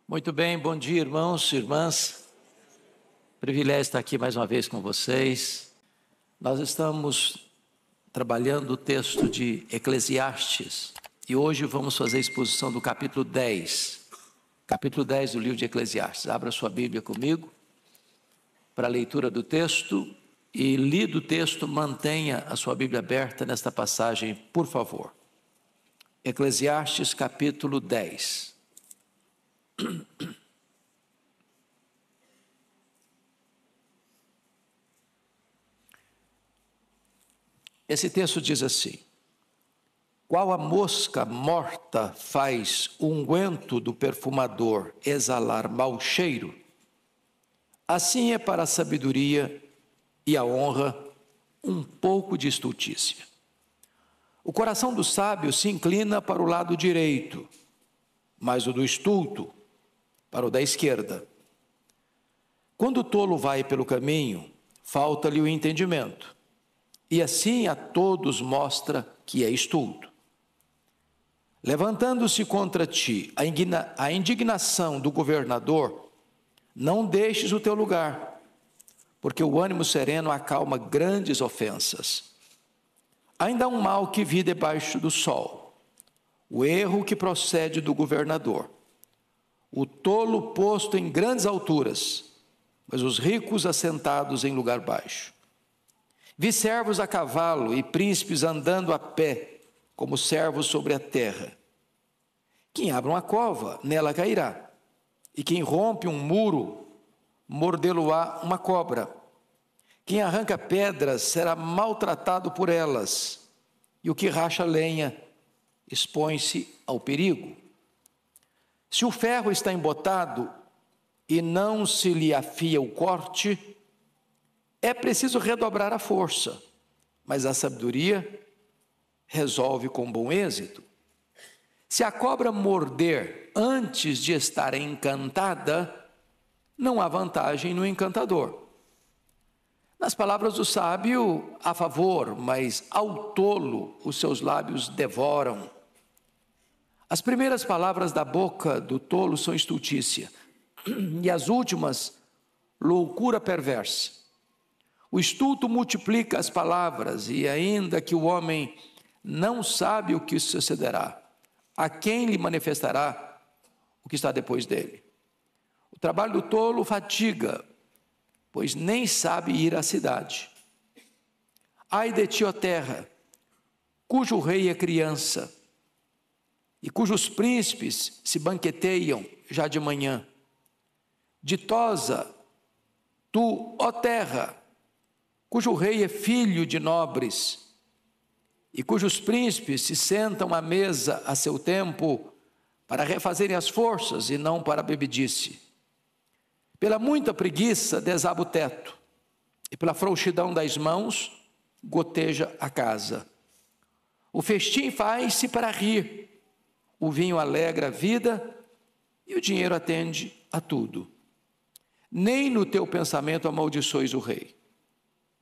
Muito bem, bom dia, irmãos e irmãs. Privilégio estar aqui mais uma vez com vocês. Nós estamos trabalhando o texto de Eclesiastes e hoje vamos fazer a exposição do capítulo 10. Capítulo 10 do livro de Eclesiastes. Abra sua Bíblia comigo para a leitura do texto e, lido o texto, mantenha a sua Bíblia aberta nesta passagem, por favor. Eclesiastes capítulo 10. Esse texto diz assim: qual a mosca morta faz o unguento do perfumador exalar mau cheiro, assim é para a sabedoria e a honra um pouco de estultícia. O coração do sábio se inclina para o lado direito, mas o do estulto para o da esquerda. Quando o tolo vai pelo caminho, falta-lhe o entendimento, e assim a todos mostra que é estulto. Levantando-se contra ti a indignação do governador, não deixes o teu lugar, porque o ânimo sereno acalma grandes ofensas. Ainda há um mal que vi debaixo do sol, o erro que procede do governador. O tolo posto em grandes alturas, mas os ricos assentados em lugar baixo. Vi servos a cavalo e príncipes andando a pé, como servos sobre a terra. Quem abre uma cova, nela cairá, e quem rompe um muro, mordê-lo-á uma cobra. Quem arranca pedras será maltratado por elas, e o que racha lenha expõe-se ao perigo. Se o ferro está embotado e não se lhe afia o corte, é preciso redobrar a força, mas a sabedoria resolve com bom êxito. Se a cobra morder antes de estar encantada, não há vantagem no encantador. Nas palavras do sábio, há favor, mas ao tolo os seus lábios devoram. As primeiras palavras da boca do tolo são estultícia, e as últimas, loucura perversa. O estulto multiplica as palavras, e ainda que o homem não sabe o que sucederá, a quem lhe manifestará o que está depois dele? O trabalho do tolo fatiga, pois nem sabe ir à cidade. Ai de ti, ó terra, cujo rei é criança, e cujos príncipes se banqueteiam já de manhã. Ditosa, tu, ó terra, cujo rei é filho de nobres, e cujos príncipes se sentam à mesa a seu tempo, para refazerem as forças e não para a bebedice. Pela muita preguiça desaba o teto, e pela frouxidão das mãos goteja a casa. O festim faz-se para rir, o vinho alegra a vida, e o dinheiro atende a tudo. Nem no teu pensamento amaldiçoes o rei,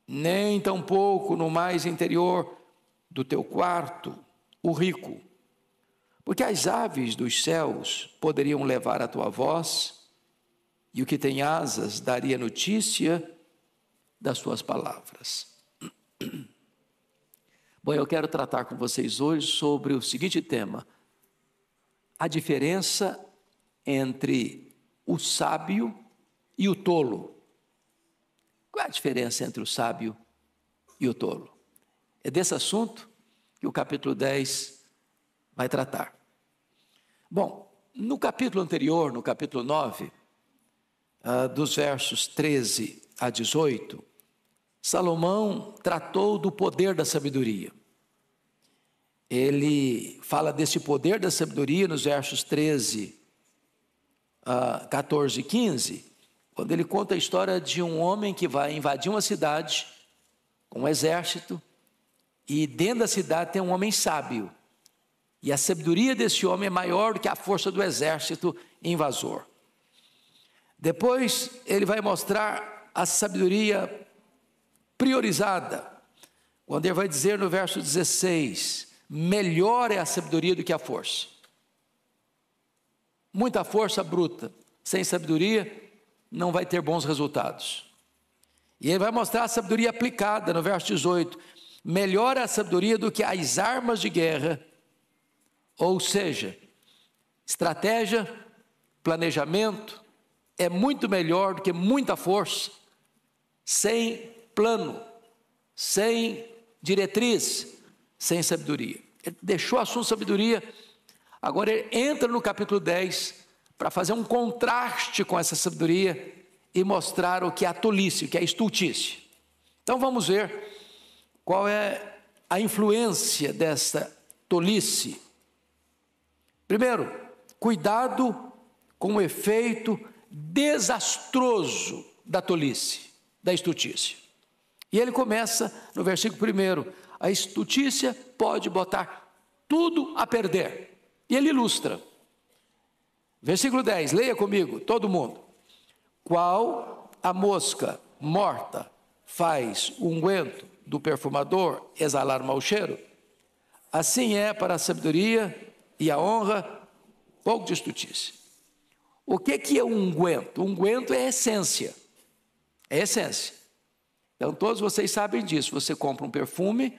nem tampouco no mais interior do teu quarto o rico, porque as aves dos céus poderiam levar a tua voz, e o que tem asas daria notícia das tuas palavras. Bom, eu quero tratar com vocês hoje sobre o seguinte tema: a diferença entre o sábio e o tolo. Qual é a diferença entre o sábio e o tolo? É desse assunto que o capítulo 10 vai tratar. Bom, no capítulo anterior, no capítulo 9, dos versos 13 a 18, Salomão tratou do poder da sabedoria. Ele fala desse poder da sabedoria nos versos 13, 14 e 15, quando ele conta a história de um homem que vai invadir uma cidade com um exército, e dentro da cidade tem um homem sábio, e a sabedoria desse homem é maior do que a força do exército invasor. Depois ele vai mostrar a sabedoria priorizada, quando ele vai dizer no verso 16, melhor é a sabedoria do que a força. muita força bruta, sem sabedoria, não vai ter bons resultados. E ele vai mostrar a sabedoria aplicada no verso 18. Melhor a sabedoria do que as armas de guerra, ou seja, estratégia, planejamento, é muito melhor do que muita força, sem plano, sem diretriz, sem sabedoria. Ele deixou o assunto sabedoria, agora ele entra no capítulo 10 para fazer um contraste com essa sabedoria e mostrar o que é a tolice, o que é a estultícia. Então vamos ver qual é a influência dessa tolice. Primeiro, cuidado com o efeito desastroso da tolice, da estultícia. E ele começa no versículo 1, a estultícia pode botar tudo a perder. E ele ilustra. Versículo 10, leia comigo, todo mundo. Qual a mosca morta faz o unguento do perfumador exalar mau cheiro? Assim é para a sabedoria e a honra, pouco de estultícia. O que é unguento? Unguento é essência. É essência. Então todos vocês sabem disso. Você compra um perfume,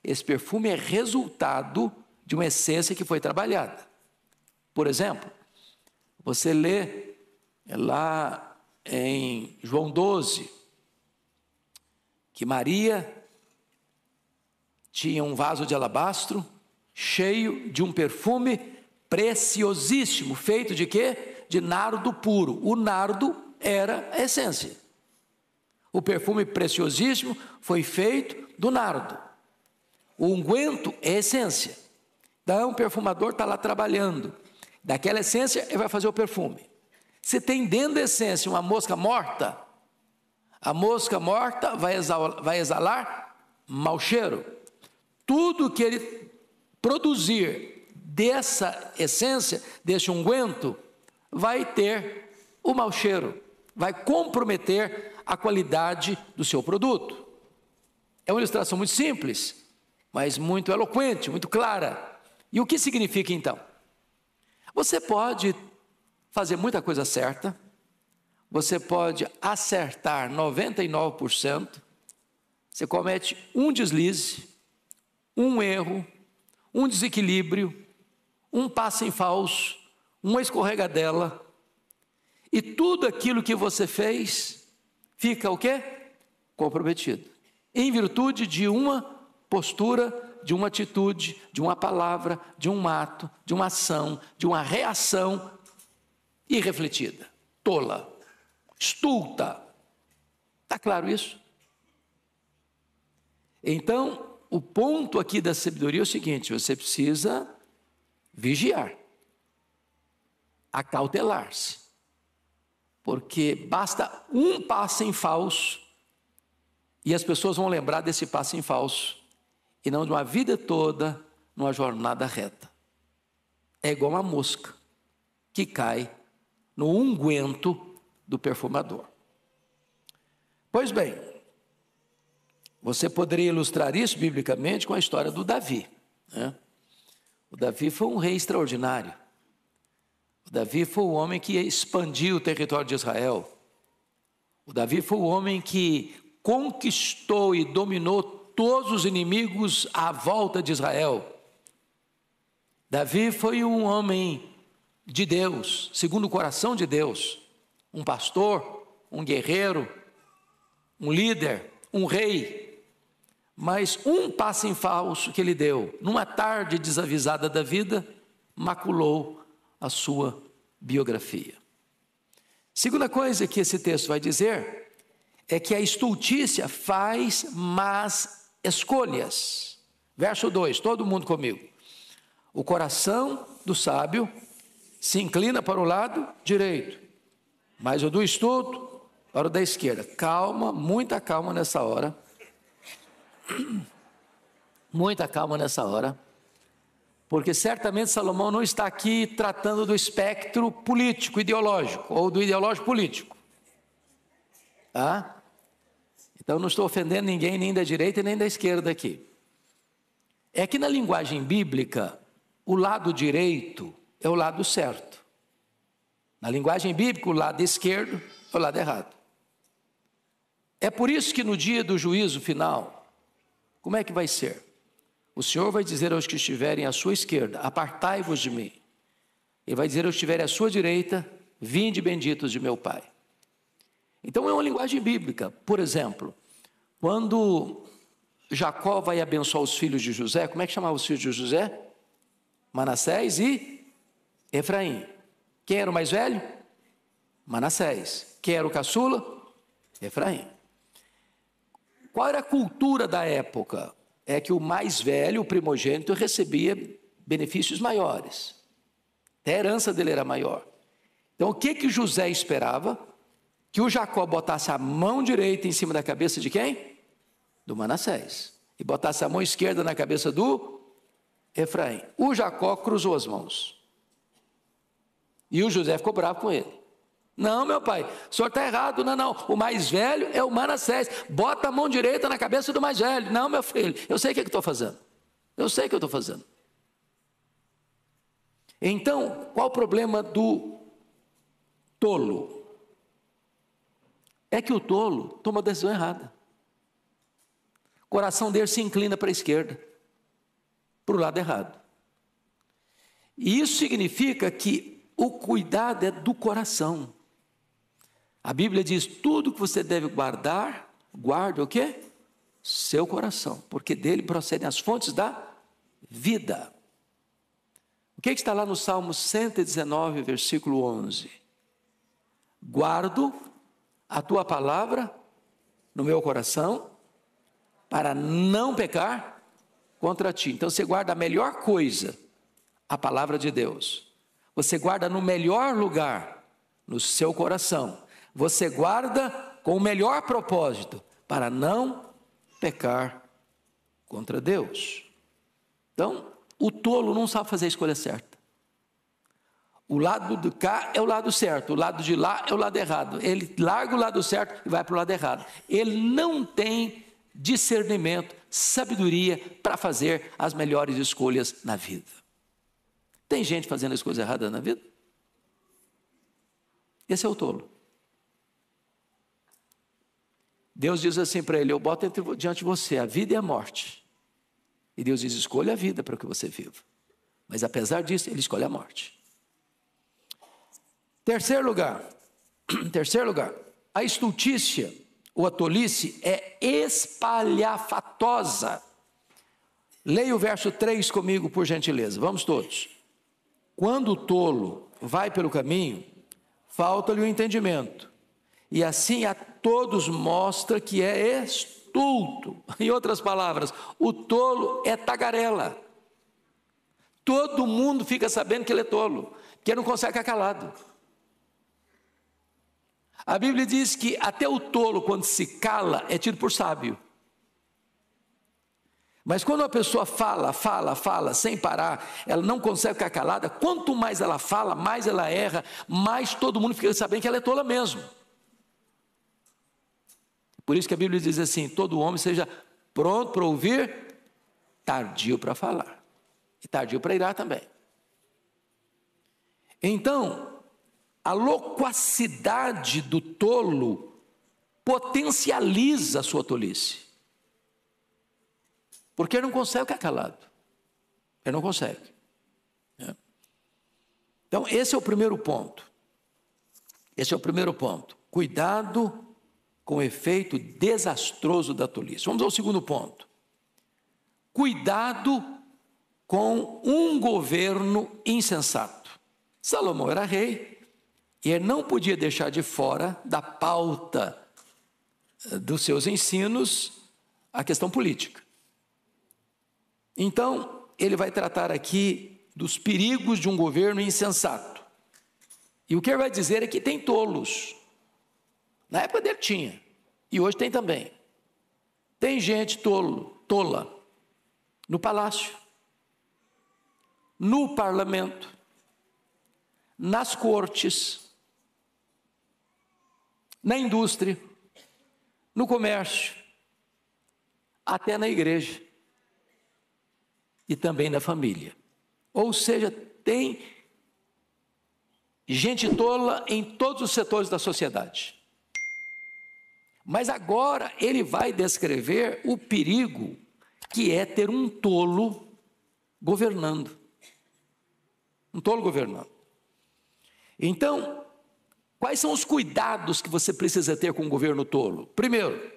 esse perfume é resultado de uma essência que foi trabalhada. Por exemplo, você lê lá em João 12, que Maria tinha um vaso de alabastro cheio de um perfume preciosíssimo, feito de quê? De nardo puro. O nardo era a essência. O perfume preciosíssimo foi feito do nardo. O unguento é a essência. Então o perfumador está lá trabalhando. Daquela essência ele vai fazer o perfume. Se tem dentro da essência uma mosca morta, a mosca morta vai exalar mau cheiro. Tudo que ele produzir dessa essência, desse unguento, vai ter o mau cheiro, vai comprometer a qualidade do seu produto. É uma ilustração muito simples, mas muito eloquente, muito clara. E o que significa então? Você pode fazer muita coisa certa, você pode acertar 99%, você comete um deslize, um erro, um desequilíbrio, um passo em falso, uma escorregadela, e tudo aquilo que você fez fica o quê? Comprometido. Em virtude de uma postura, de uma atitude, de uma palavra, de um ato, de uma ação, de uma reação irrefletida, tola, estulta. Está claro isso? Então, o ponto aqui da sabedoria é o seguinte: você precisa vigiar, acautelar-se, porque basta um passo em falso e as pessoas vão lembrar desse passo em falso e não de uma vida toda numa jornada reta. É igual uma mosca que cai no unguento do perfumador. Pois bem, você poderia ilustrar isso biblicamente com a história do Davi, né? O Davi foi um rei extraordinário. O Davi foi o homem que expandiu o território de Israel. O Davi foi o homem que conquistou e dominou todos os inimigos à volta de Israel. Davi foi um homem de Deus, segundo o coração de Deus, um pastor, um guerreiro, um líder, um rei. Mas um passo em falso que ele deu, numa tarde desavisada da vida, maculou a sua biografia. Segunda coisa que esse texto vai dizer é que a estultícia faz más escolhas. Verso 2, todo mundo comigo. O coração do sábio se inclina para o lado direito, mas o do estulto para o da esquerda. Calma, muita calma nessa hora. Muita calma nessa hora, porque certamente Salomão não está aqui tratando do espectro político, ideológico, ou do ideológico político. Tá? Então não estou ofendendo ninguém, nem da direita nem da esquerda aqui. É que na linguagem bíblica, o lado direito é o lado certo. Na linguagem bíblica, o lado esquerdo é o lado errado. É por isso que no dia do juízo final, como é que vai ser? O Senhor vai dizer aos que estiverem à sua esquerda: apartai-vos de mim. Ele vai dizer aos que estiverem à sua direita: vinde benditos de meu Pai. Então é uma linguagem bíblica. Por exemplo, quando Jacó vai abençoar os filhos de José, como é que chamava os filhos de José? Manassés e Efraim. Quem era o mais velho? Manassés. Quem era o caçula? Efraim. Qual era a cultura da época? É que o mais velho, o primogênito, recebia benefícios maiores. Até a herança dele era maior. Então o que José esperava? Que o Jacó botasse a mão direita em cima da cabeça de quem? Do Manassés. E botasse a mão esquerda na cabeça do Efraim. O Jacó cruzou as mãos. E o José ficou bravo com ele. Não, meu pai, o senhor está errado. Não. O mais velho é o Manassés. Bota a mão direita na cabeça do mais velho. Não, meu filho, eu sei o que estou fazendo. Eu sei o que eu estou fazendo. Então, qual o problema do tolo? É que o tolo toma a decisão errada. O coração dele se inclina para a esquerda, para o lado errado. E isso significa que o cuidado é do coração. A Bíblia diz: tudo que você deve guardar, guarde o quê? Seu coração, porque dele procedem as fontes da vida. O que está lá no Salmo 119, versículo 11? Guardo a tua palavra no meu coração, para não pecar contra ti. Então você guarda a melhor coisa, a palavra de Deus. Você guarda no melhor lugar, no seu coração. Você guarda com o melhor propósito, para não pecar contra Deus. Então, o tolo não sabe fazer a escolha certa. O lado de cá é o lado certo, o lado de lá é o lado errado. Ele larga o lado certo e vai para o lado errado. Ele não tem discernimento, sabedoria para fazer as melhores escolhas na vida. Tem gente fazendo as coisas erradas na vida? Esse é o tolo. Deus diz assim para ele: eu boto diante de você a vida e a morte. E Deus diz: escolha a vida para que você viva. Mas apesar disso, ele escolhe a morte. Terceiro lugar, a estultícia ou a tolice é espalhafatosa. Leia o verso 3 comigo, por gentileza. Vamos todos. Quando o tolo vai pelo caminho, falta-lhe o entendimento, e assim a todos mostra que é estulto. Em outras palavras, o tolo é tagarela. Todo mundo fica sabendo que ele é tolo, porque não consegue ficar calado. A Bíblia diz que até o tolo, quando se cala, é tido por sábio. Mas quando a pessoa fala, sem parar, ela não consegue ficar calada. Quanto mais ela fala, mais ela erra, mais todo mundo fica sabendo que ela é tola mesmo. Por isso que a Bíblia diz assim: todo homem seja pronto para ouvir, tardio para falar, e tardio para irar também. Então, a loquacidade do tolo potencializa a sua tolice. Porque ele não consegue ficar calado. Ele não consegue. Então, esse é o primeiro ponto. Cuidado com o efeito desastroso da tolice. Vamos ao segundo ponto. Cuidado com um governo insensato. Salomão era rei e ele não podia deixar de fora da pauta dos seus ensinos a questão política. Então, ele vai tratar aqui dos perigos de um governo insensato. E o que ele vai dizer é que tem tolos. Na época dele tinha, e hoje tem também. Tem gente tola no palácio, no parlamento, nas cortes, na indústria, no comércio, até na igreja e também na família. Ou seja, tem gente tola em todos os setores da sociedade. Mas agora ele vai descrever o perigo que é ter um tolo governando. Um tolo governando. Então, quais são os cuidados que você precisa ter com o governo tolo? Primeiro,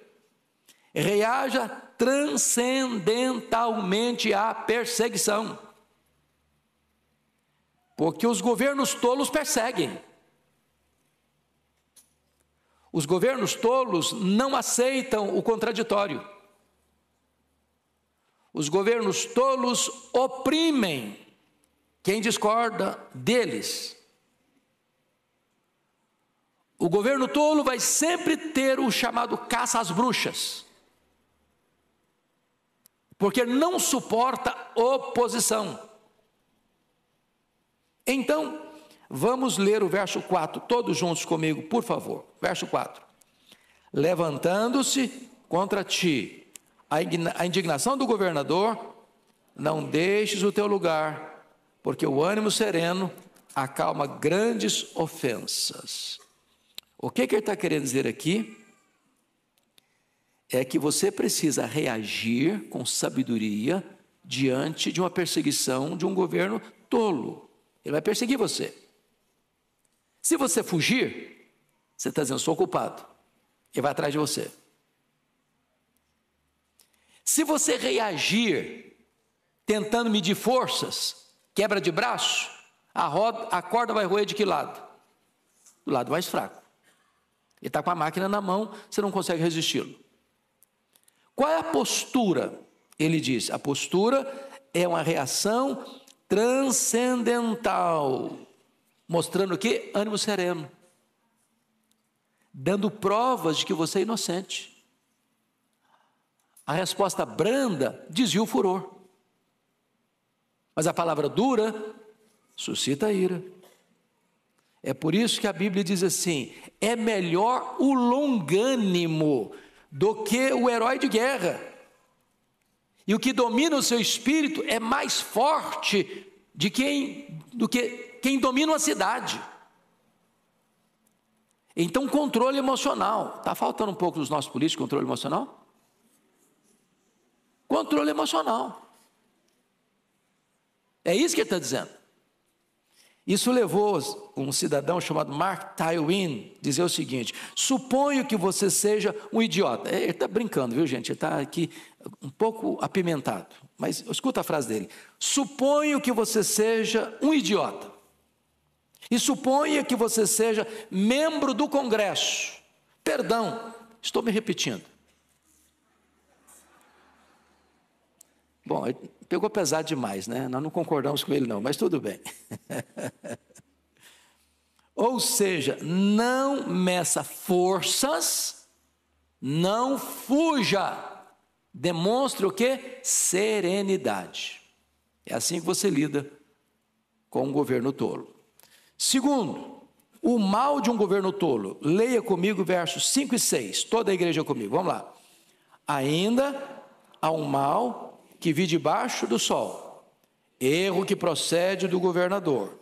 reaja transcendentalmente à perseguição. Porque os governos tolos perseguem. Os governos tolos não aceitam o contraditório. Os governos tolos oprimem quem discorda deles. O governo tolo vai sempre ter o chamado caça às bruxas, porque não suporta oposição. Então, vamos ler o verso 4, todos juntos comigo, por favor. Verso 4. Levantando-se contra ti a indignação do governador, não deixes o teu lugar, porque o ânimo sereno acalma grandes ofensas. O que ele está querendo dizer aqui é que você precisa reagir com sabedoria diante de uma perseguição de um governo tolo. Ele vai perseguir você. Se você fugir, você está dizendo, sou culpado. Ele vai atrás de você. Se você reagir, tentando medir forças, quebra de braço, a corda vai roer de que lado? Do lado mais fraco. Ele está com a máquina na mão, você não consegue resisti-lo. Qual é a postura? Ele diz, a postura é uma reação transcendental, mostrando o quê? Ânimo sereno, dando provas de que você é inocente. A resposta branda desvia o furor, mas a palavra dura suscita ira. É por isso que a Bíblia diz assim, é melhor o longânimo do que o herói de guerra. E o que domina o seu espírito é mais forte do que quem domina uma cidade. Então, controle emocional. Está faltando um pouco dos nossos políticos, controle emocional? Controle emocional. É isso que ele está dizendo. Isso levou um cidadão chamado Mark Twain a dizer o seguinte, suponho que você seja um idiota. Ele está brincando, viu gente? Ele está aqui um pouco apimentado. Mas escuta a frase dele. Suponho que você seja um idiota. E suponha que você seja membro do Congresso. Perdão, estou me repetindo. Bom, ele pegou pesado demais, né? Nós não concordamos com ele não, mas tudo bem. Ou seja, não meça forças, não fuja. Demonstre o quê? Serenidade. É assim que você lida com um governo tolo. Segundo, o mal de um governo tolo. Leia comigo versos 5 e 6. Toda a igreja comigo, vamos lá. Ainda há um mal que vi debaixo do sol, erro que procede do governador,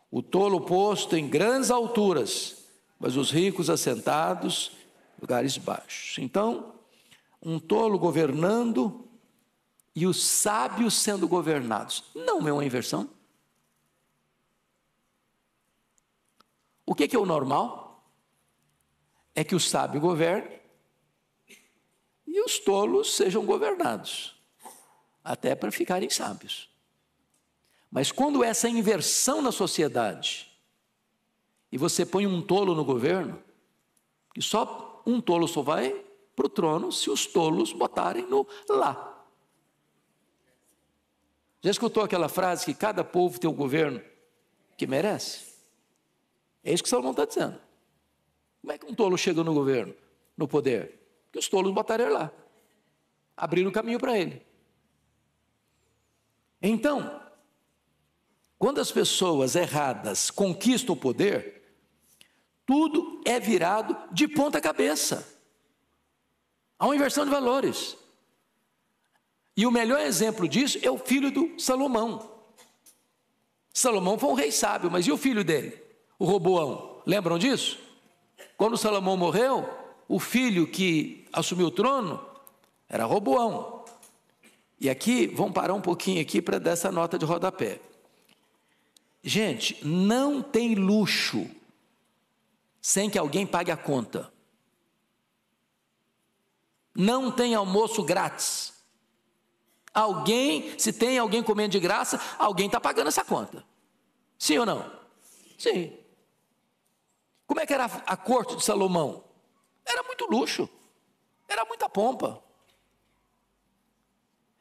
o tolo posto em grandes alturas, mas os ricos assentados em lugares baixos. Então, um tolo governando e os sábios sendo governados. Não é uma inversão? O que é o normal? É que o sábio governe e os tolos sejam governados, até para ficarem sábios. Mas quando essa inversão na sociedade, e você põe um tolo no governo, que só um tolo só vai para o trono se os tolos botarem no lá. Já escutou aquela frase que cada povo tem o governo que merece? É isso que Salomão está dizendo. Como é que um tolo chega no governo, no poder? Que os tolos botaram ele lá, abriram o caminho para ele. Então, quando as pessoas erradas conquistam o poder, tudo é virado de ponta cabeça. Há uma inversão de valores. E o melhor exemplo disso é o filho do Salomão. Salomão foi um rei sábio, mas e o filho dele? o Roboão. Lembram disso? Quando Salomão morreu, o filho que assumiu o trono era Roboão. E aqui, vamos parar um pouquinho aqui para dar essa nota de rodapé. Gente, não tem luxo sem que alguém pague a conta. Não tem almoço grátis. Se tem alguém comendo de graça, alguém está pagando essa conta. Sim ou não? Sim. Como é que era a corte de Salomão? Era muito luxo, era muita pompa.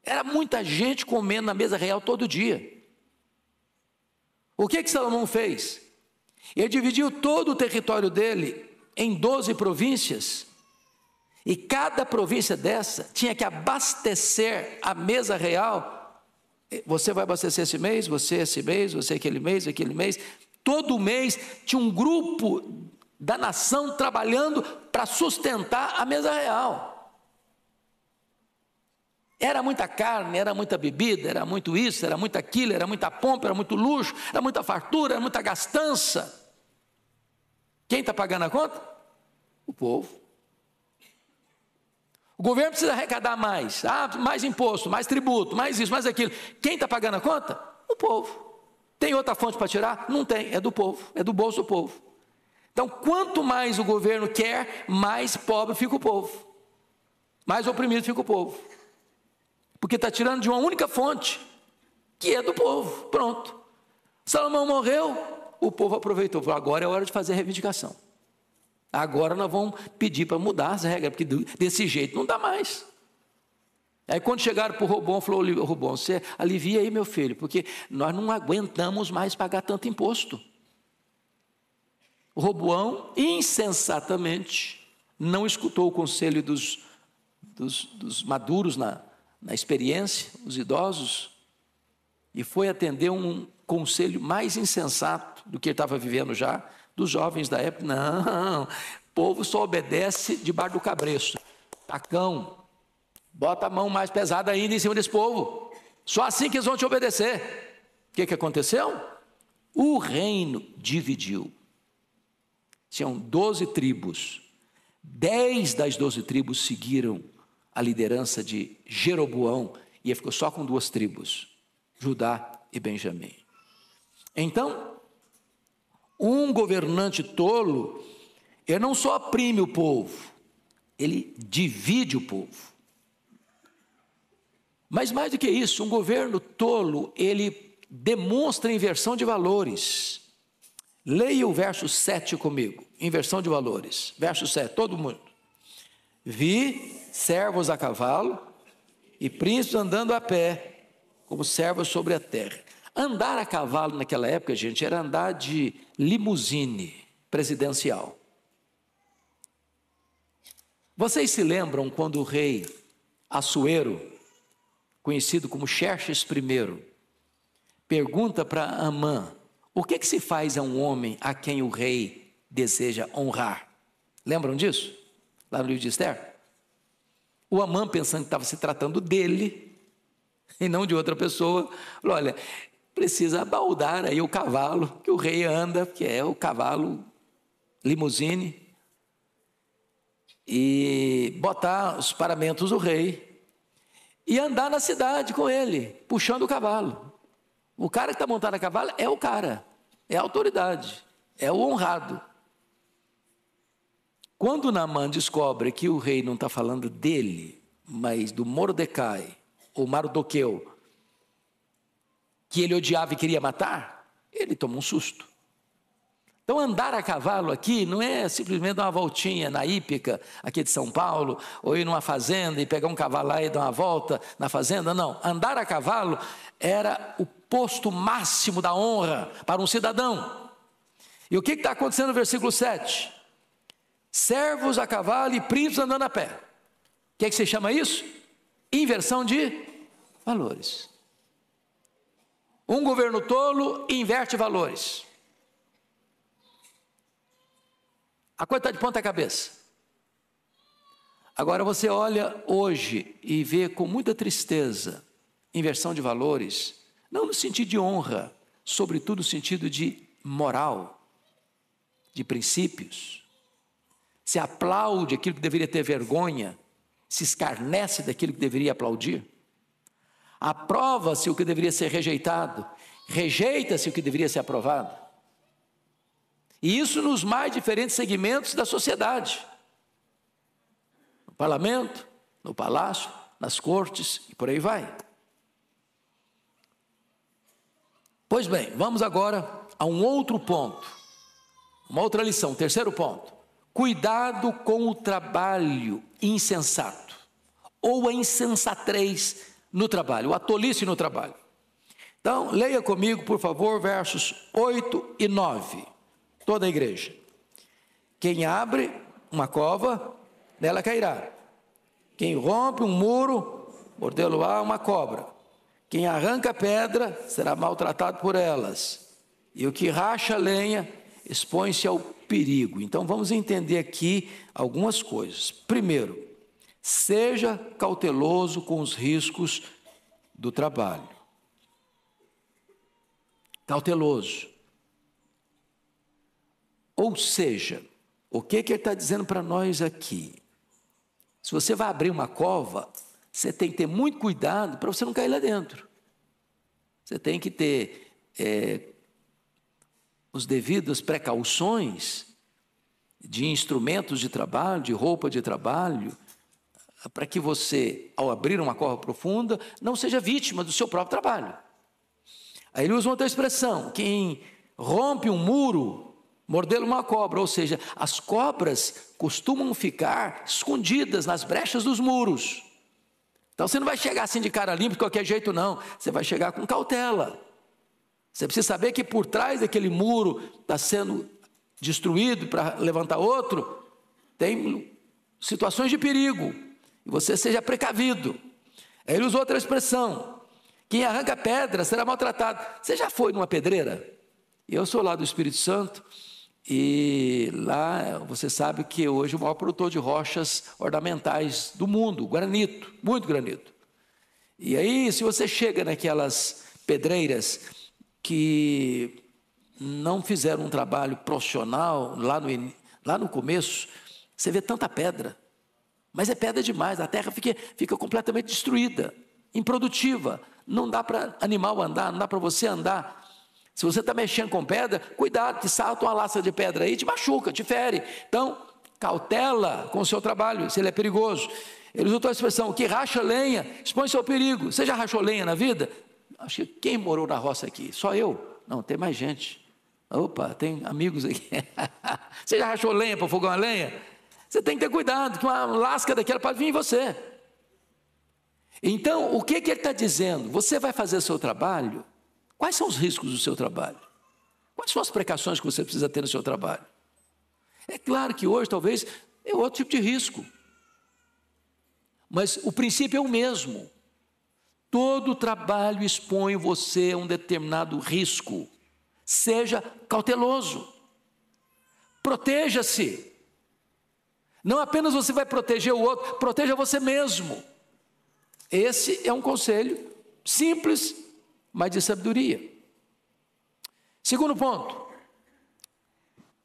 Era muita gente comendo na mesa real todo dia. O que Salomão fez? Ele dividiu todo o território dele em 12 províncias, e cada província dessa tinha que abastecer a mesa real. Você vai abastecer esse mês, você aquele mês. Todo mês tinha um grupo da nação trabalhando para sustentar a mesa real. Era muita carne, era muita bebida, era muito isso, era muito aquilo, era muita pompa, era muito luxo, era muita fartura, era muita gastança. Quem está pagando a conta? O povo. O governo precisa arrecadar mais, mais imposto, mais tributo, mais isso, mais aquilo. Quem está pagando a conta? O povo. Tem outra fonte para tirar? Não tem, é do povo, é do bolso do povo. Então, quanto mais o governo quer, mais pobre fica o povo, mais oprimido fica o povo, porque está tirando de uma única fonte, que é do povo. Pronto. Salomão morreu, o povo aproveitou, falou: agora é hora de fazer a reivindicação. Agora nós vamos pedir para mudar as regras, porque desse jeito não dá mais. Aí quando chegaram para o Roboão, falou: Roboão, você alivia aí, meu filho, porque nós não aguentamos mais pagar tanto imposto. O Roboão, insensatamente, não escutou o conselho dos maduros na experiência, os idosos, e foi atender um conselho mais insensato do que ele estava vivendo já, dos jovens da época. Não, o povo só obedece debaixo do cabresto. Tacão, bota a mão mais pesada ainda em cima desse povo, só assim que eles vão te obedecer. O que aconteceu? O reino dividiu. Tinham 12 tribos, 10 das 12 tribos seguiram a liderança de Jeroboão, e ele ficou só com 2 tribos, Judá e Benjamim. Então, um governante tolo, ele não só oprime o povo, ele divide o povo. Mas mais do que isso, um governo tolo, ele demonstra inversão de valores. Leia o verso 7 comigo, inversão de valores. Verso 7, todo mundo. Vi servos a cavalo e príncipes andando a pé, como servos sobre a terra. Andar a cavalo naquela época, gente, era andar de limusine presidencial. Vocês se lembram quando o rei Assuero, conhecido como Xerxes I, pergunta para Amã: o que se faz a um homem a quem o rei deseja honrar? Lembram disso? Lá no livro de Esther? O Amã, pensando que estava se tratando dele e não de outra pessoa, falou: olha, precisa baldar aí o cavalo que o rei anda, que é o cavalo limusine, e botar os paramentos do rei e andar na cidade com ele, puxando o cavalo. O cara que está montado a cavalo é o cara, é a autoridade, é o honrado. Quando Naamã descobre que o rei não está falando dele, mas do Mordecai, ou Mardoqueu, que ele odiava e queria matar, ele toma um susto. Então andar a cavalo aqui não é simplesmente dar uma voltinha na hípica, aqui de São Paulo, ou ir numa fazenda e pegar um cavalo lá e dar uma volta na fazenda, não. Andar a cavalo era o posto máximo da honra para um cidadão. E o que está acontecendo no versículo 7? Servos a cavalo e príncipes andando a pé. O que se chama isso? Inversão de valores. Um governo tolo inverte valores. A coisa está de ponta cabeça. Agora você olha hoje e vê com muita tristeza inversão de valores, não no sentido de honra, sobretudo no sentido de moral. de princípios, se aplaude aquilo que deveria ter vergonha, se escarnece daquilo que deveria aplaudir, aprova-se o que deveria ser rejeitado, rejeita-se o que deveria ser aprovado. E isso nos mais diferentes segmentos da sociedade, no parlamento, no palácio, nas cortes e por aí vai. Pois bem, vamos agora a um outro ponto, uma outra lição, terceiro ponto. Cuidado com o trabalho insensato, ou a insensatez no trabalho, a tolice no trabalho. Então, leia comigo, por favor, versos 8 e 9, toda a igreja. Quem abre uma cova, nela cairá. Quem rompe um muro, mordê-lo-á uma cobra. Quem arranca pedra, será maltratado por elas. E o que racha lenha, expõe-se ao perigo. Então, vamos entender aqui algumas coisas. Primeiro, seja cauteloso com os riscos do trabalho. Cauteloso. Ou seja, o que ele está dizendo para nós aqui? Se você vai abrir uma cova, você tem que ter muito cuidado para você não cair lá dentro. Você tem que ter os devidas precauções de instrumentos de trabalho, de roupa de trabalho, para que você, ao abrir uma cova profunda, não seja vítima do seu próprio trabalho. Aí ele usa outra expressão: quem rompe um muro, mordê-lo uma cobra. Ou seja, as cobras costumam ficar escondidas nas brechas dos muros. Então você não vai chegar assim de cara limpa de qualquer jeito, não. Você vai chegar com cautela. Você precisa saber que por trás daquele muro está sendo destruído para levantar outro, tem situações de perigo. E você seja precavido. Aí ele usou outra expressão: quem arranca pedra será maltratado. Você já foi numa pedreira? Eu sou lá do Espírito Santo, e lá você sabe que hoje é o maior produtor de rochas ornamentais do mundo, granito, muito granito. E aí, se você chega naquelas pedreiras que não fizeram um trabalho profissional lá no começo, você vê tanta pedra, mas é pedra demais, a terra fica completamente destruída, improdutiva, não dá para animal andar, não dá para você andar. Se você está mexendo com pedra, cuidado, te salta uma lasca de pedra aí, te machuca, te fere. Então, cautela com o seu trabalho, se ele é perigoso. Ele usou a expressão: o que racha lenha, expõe-se ao perigo. Você já rachou lenha na vida? Acho que quem morou na roça aqui? Só eu? Não, tem mais gente. Opa, tem amigos aqui. Você já rachou lenha para fogão a lenha? Você tem que ter cuidado, que uma lasca daquela pode vir em você. Então, o que ele está dizendo? Você vai fazer o seu trabalho? Quais são os riscos do seu trabalho? Quais são as precauções que você precisa ter no seu trabalho? É claro que hoje talvez é outro tipo de risco, mas o princípio é o mesmo. Todo trabalho expõe você a um determinado risco. Seja cauteloso, proteja-se. Não apenas você vai proteger o outro, proteja você mesmo. Esse é um conselho simples, mas de sabedoria. Segundo ponto: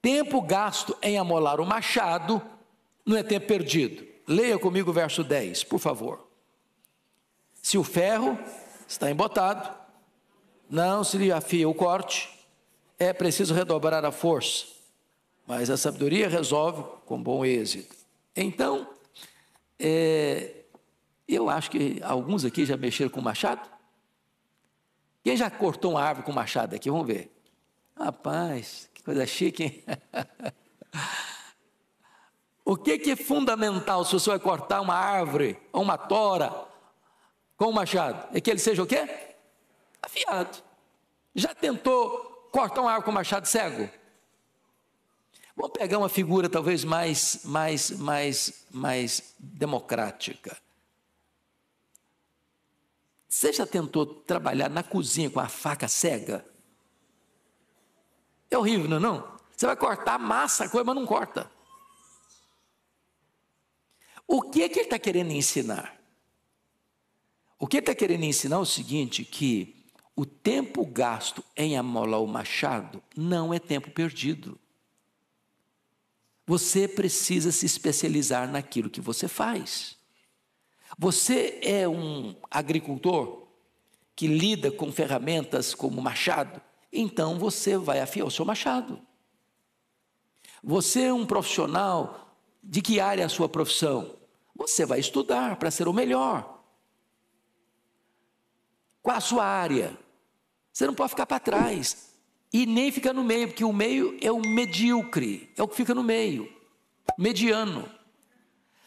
tempo gasto em amolar o machado não é tempo perdido. Leia comigo o verso 10, por favor. Se o ferro está embotado, não se lhe afia o corte, é preciso redobrar a força, mas a sabedoria resolve com bom êxito. Então, eu acho que alguns aqui já mexeram com machado. Quem já cortou uma árvore com machado aqui? Vamos ver. Rapaz, que coisa chique, hein? O que é fundamental se você vai cortar uma árvore ou uma tora com um machado? É que ele seja o quê? Afiado. Já tentou cortar uma árvore com machado cego? Vamos pegar uma figura talvez mais democrática. Você já tentou trabalhar na cozinha com a faca cega? É horrível, não é não? Você vai cortar massa, coisa, mas não corta. O que ele está querendo ensinar? O que ele está querendo ensinar é o seguinte, que o tempo gasto em amolar o machado não é tempo perdido. Você precisa se especializar naquilo que você faz. Você é um agricultor que lida com ferramentas como machado, então você vai afiar o seu machado. Você é um profissional, de que área é a sua profissão? Você vai estudar para ser o melhor. Qual a sua área? Você não pode ficar para trás e nem ficar no meio, porque o meio é o medíocre, é o que fica no meio, mediano.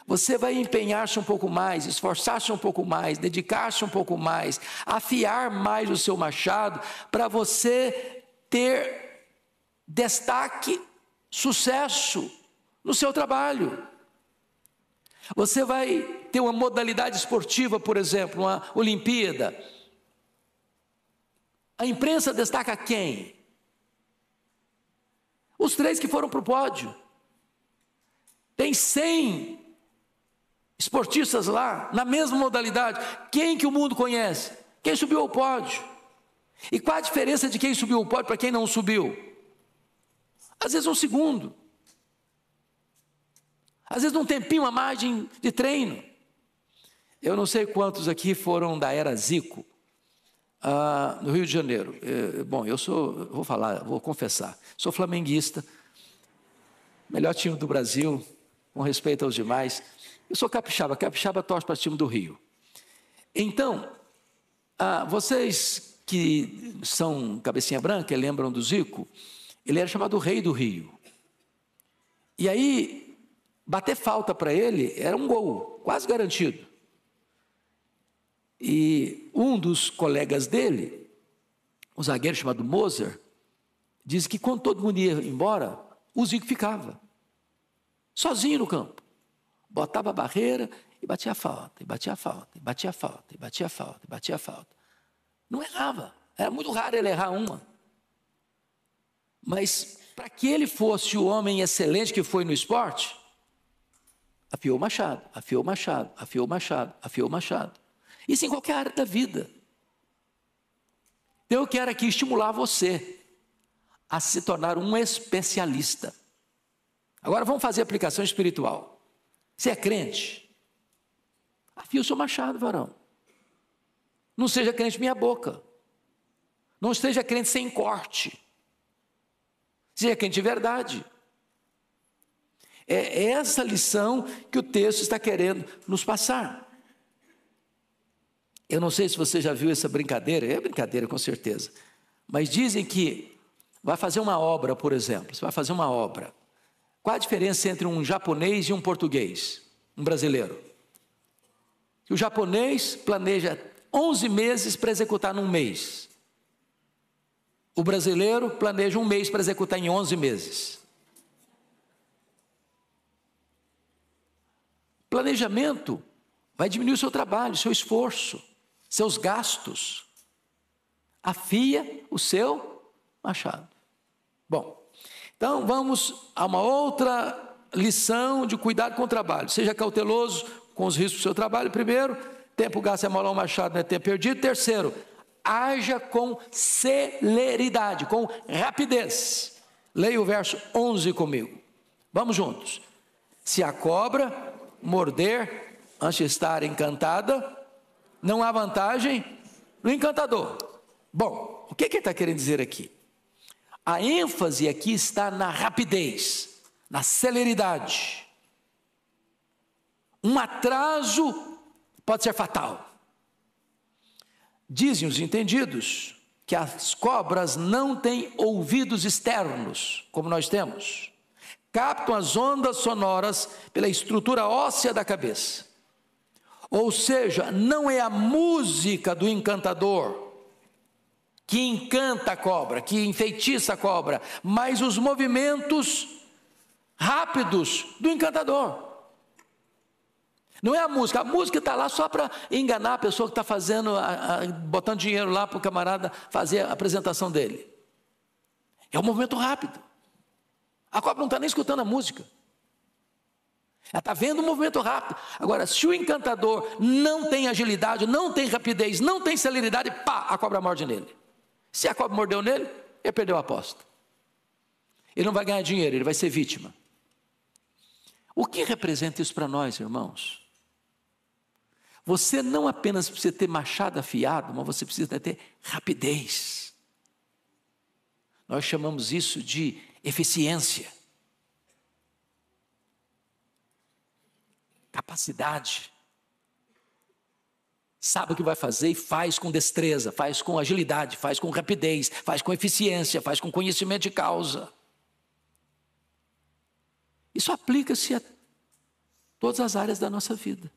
Você vai empenhar-se um pouco mais, esforçar-se um pouco mais, dedicar-se um pouco mais, afiar mais o seu machado para você ter destaque, sucesso no seu trabalho. Você vai ter uma modalidade esportiva, por exemplo, uma Olimpíada. A imprensa destaca quem? Os 3 que foram para o pódio. Tem 100 esportistas lá, na mesma modalidade. Quem que o mundo conhece? Quem subiu ao pódio. E qual a diferença de quem subiu ao pódio para quem não subiu? Às vezes um segundo. Às vezes um tempinho a margem de treino. Eu não sei quantos aqui foram da era Zico, no Rio de Janeiro. Bom, vou confessar, sou flamenguista, melhor time do Brasil, com respeito aos demais. Eu sou capixaba torce para o time do Rio. Então, vocês que são cabecinha branca, lembram do Zico, ele era chamado o Rei do Rio. E aí, bater falta para ele era um gol, quase garantido. E um dos colegas dele, um zagueiro chamado Moser, diz que quando todo mundo ia embora, o Zico ficava, sozinho no campo. Botava a barreira e batia a falta, e batia a falta, e batia a falta, e batia a falta, e batia a falta. Não errava, era muito raro ele errar uma. Mas para que ele fosse o homem excelente que foi no esporte, afiou o machado, afiou o machado, afiou o machado, afiou o machado. Isso em qualquer área da vida. Então eu quero aqui estimular você a se tornar um especialista. Agora vamos fazer aplicação espiritual. Você é crente? Afia o seu machado, varão. Não seja crente meia boca. Não esteja crente sem corte. Seja crente de verdade. É essa lição que o texto está querendo nos passar. Eu não sei se você já viu essa brincadeira, é brincadeira com certeza, mas dizem que vai fazer uma obra, por exemplo, você vai fazer uma obra. Qual a diferença entre um japonês e um português, um brasileiro? O japonês planeja 11 meses para executar num mês. O brasileiro planeja um mês para executar em 11 meses. Planejamento vai diminuir o seu trabalho, o seu esforço, seus gastos. Afia o seu machado. Bom, então vamos a uma outra lição de cuidado com o trabalho. Seja cauteloso com os riscos do seu trabalho. Primeiro, tempo gasto é amolar o machado, não é tempo perdido. Terceiro, haja com celeridade, com rapidez. Leia o verso 11 comigo. Vamos juntos. Se a cobra morder antes de estar encantada, não há vantagem no encantador. Bom, o que ele está querendo dizer aqui? A ênfase aqui está na rapidez, na celeridade. Um atraso pode ser fatal. Dizem os entendidos que as cobras não têm ouvidos externos, como nós temos. Captam as ondas sonoras pela estrutura óssea da cabeça. Ou seja, não é a música do encantador que encanta a cobra, que enfeitiça a cobra, mas os movimentos rápidos do encantador. Não é a música está lá só para enganar a pessoa que está fazendo, botando dinheiro lá para o camarada fazer a apresentação dele. É um movimento rápido. A cobra não está nem escutando a música. Ela está vendo um movimento rápido. Agora, se o encantador não tem agilidade, não tem rapidez, não tem celeridade, pá, a cobra morde nele. Se a cobra mordeu nele, ele perdeu a aposta. Ele não vai ganhar dinheiro, ele vai ser vítima. O que representa isso para nós, irmãos? Você não apenas precisa ter machado afiado, mas você precisa ter rapidez. Nós chamamos isso de eficiência, capacidade. Sabe o que vai fazer e faz com destreza, faz com agilidade, faz com rapidez, faz com eficiência, faz com conhecimento de causa. Isso aplica-se a todas as áreas da nossa vida,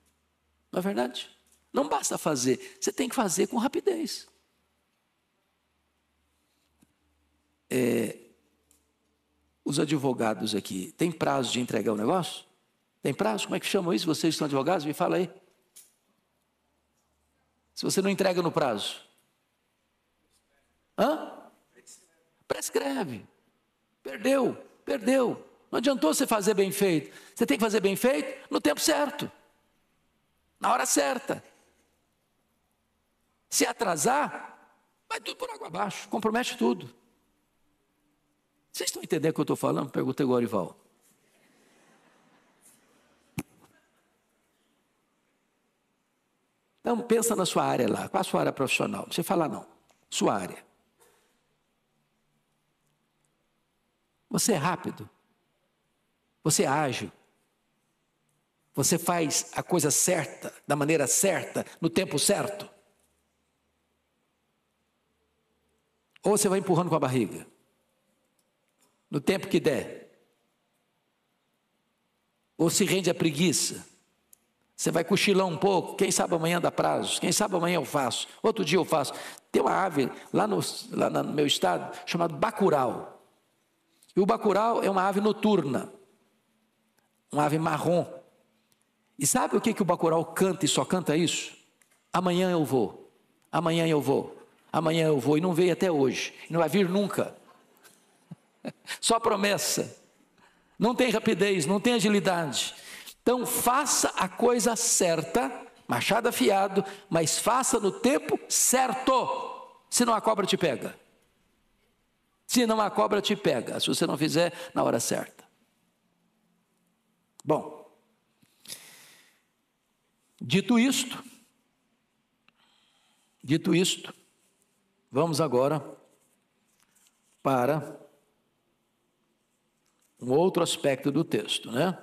não é verdade? Não basta fazer, você tem que fazer com rapidez. Os advogados aqui, tem prazo de entregar o negócio? Tem prazo? Como é que chamam isso? Vocês são advogados? Me fala aí. Se você não entrega no prazo? Prescreve. Perdeu. Não adiantou você fazer bem feito. Você tem que fazer bem feito no tempo certo, na hora certa. Se atrasar, vai tudo por água abaixo, compromete tudo. Vocês estão entendendo o que eu estou falando? Perguntei o Orival. Então, pensa na sua área lá. Qual a sua área profissional? Não você fala não. Sua área. Você é rápido? Você é ágil? Você faz a coisa certa, da maneira certa, no tempo certo? Ou você vai empurrando com a barriga? No tempo que der? Ou se rende à preguiça? Você vai cochilar um pouco, quem sabe amanhã dá prazo, quem sabe amanhã eu faço, outro dia eu faço. Tem uma ave lá no meu estado, chamada bacurau. E o bacurau é uma ave noturna, uma ave marrom. E sabe o que o bacurau canta e só canta isso? Amanhã eu vou, amanhã eu vou, amanhã eu vou. E não veio até hoje, e não vai vir nunca. Só promessa. Não tem rapidez, não tem agilidade. Então faça a coisa certa, machado afiado, mas faça no tempo certo, senão a cobra te pega. Senão a cobra te pega, se você não fizer na hora certa. Bom, dito isto, vamos agora para um outro aspecto do texto, né?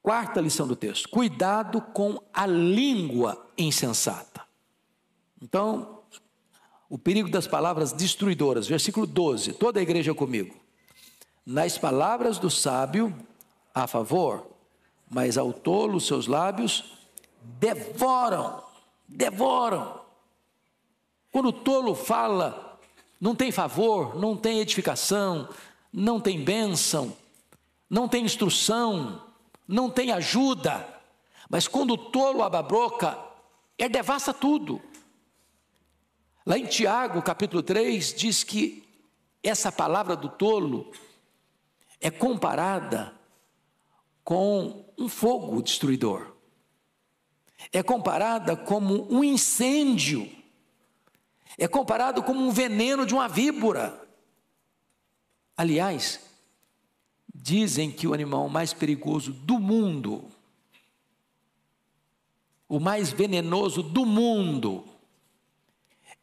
Quarta lição do texto: cuidado com a língua insensata. Então, o perigo das palavras destruidoras, versículo 12, toda a igreja comigo. Nas palavras do sábio há favor, mas ao tolo seus lábios devoram. Quando o tolo fala, não tem favor, não tem edificação, não tem bênção, não tem instrução, não tem ajuda. Mas quando o tolo abre a boca, ele devassa tudo. Lá em Tiago, capítulo 3, diz que essa palavra do tolo é comparada com um fogo destruidor. É comparada como um incêndio. É comparado como um veneno de uma víbora. Aliás, dizem que o animal mais perigoso do mundo, o mais venenoso do mundo,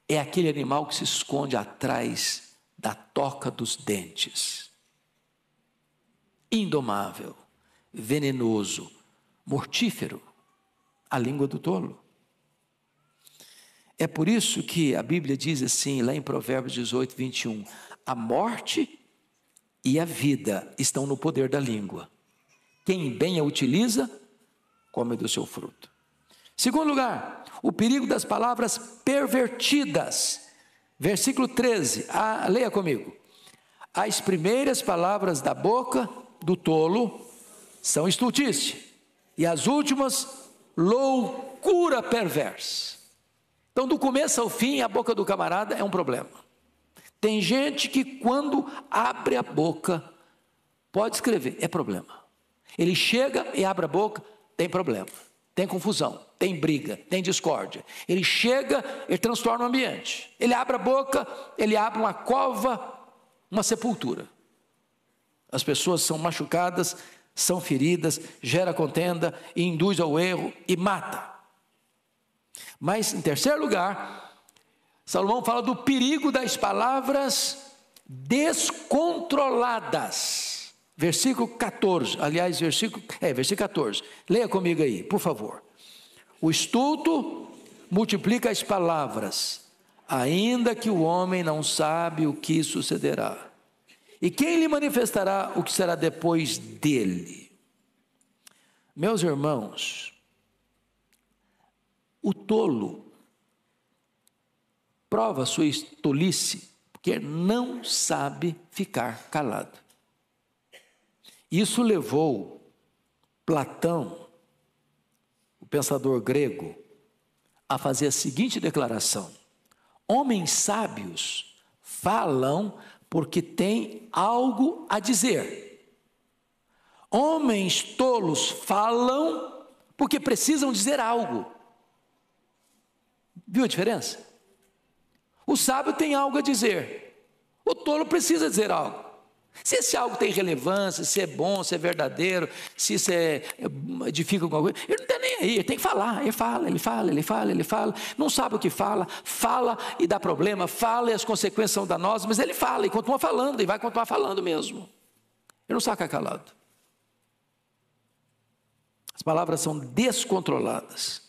é aquele animal que se esconde atrás da toca dos dentes. Indomável, venenoso, mortífero, a língua do tolo. É por isso que a Bíblia diz assim, lá em Provérbios 18, 21, a morte e a vida estão no poder da língua. Quem bem a utiliza, come do seu fruto. Segundo lugar, o perigo das palavras pervertidas. Versículo 13, leia comigo. As primeiras palavras da boca do tolo são estultícia, e as últimas, loucura perversa. Então, do começo ao fim, a boca do camarada é um problema. Tem gente que quando abre a boca, pode escrever, é problema. Ele chega e abre a boca, tem problema, tem confusão, tem briga, tem discórdia. Ele chega, ele transtorna o ambiente. Ele abre a boca, ele abre uma cova, uma sepultura. As pessoas são machucadas, são feridas, gera contenda, induz ao erro e mata. Mas, em terceiro lugar, Salomão fala do perigo das palavras descontroladas. Versículo 14, aliás, versículo 14. Leia comigo aí, por favor. O estulto multiplica as palavras, ainda que o homem não sabe o que sucederá. E quem lhe manifestará o que será depois dele? Meus irmãos, o tolo prova sua tolice porque não sabe ficar calado. Isso levou Platão, o pensador grego, a fazer a seguinte declaração: homens sábios falam porque têm algo a dizer. Homens tolos falam porque precisam dizer algo. Viu a diferença? O sábio tem algo a dizer, o tolo precisa dizer algo. Se esse algo tem relevância, se é bom, se é verdadeiro, se isso edifica alguma coisa, ele não está nem aí, ele tem que falar. Ele fala, não sabe o que fala e dá problema, fala e as consequências são danosas, mas ele fala e continua falando, e vai continuar falando mesmo. Ele não sabe ficar calado. As palavras são descontroladas,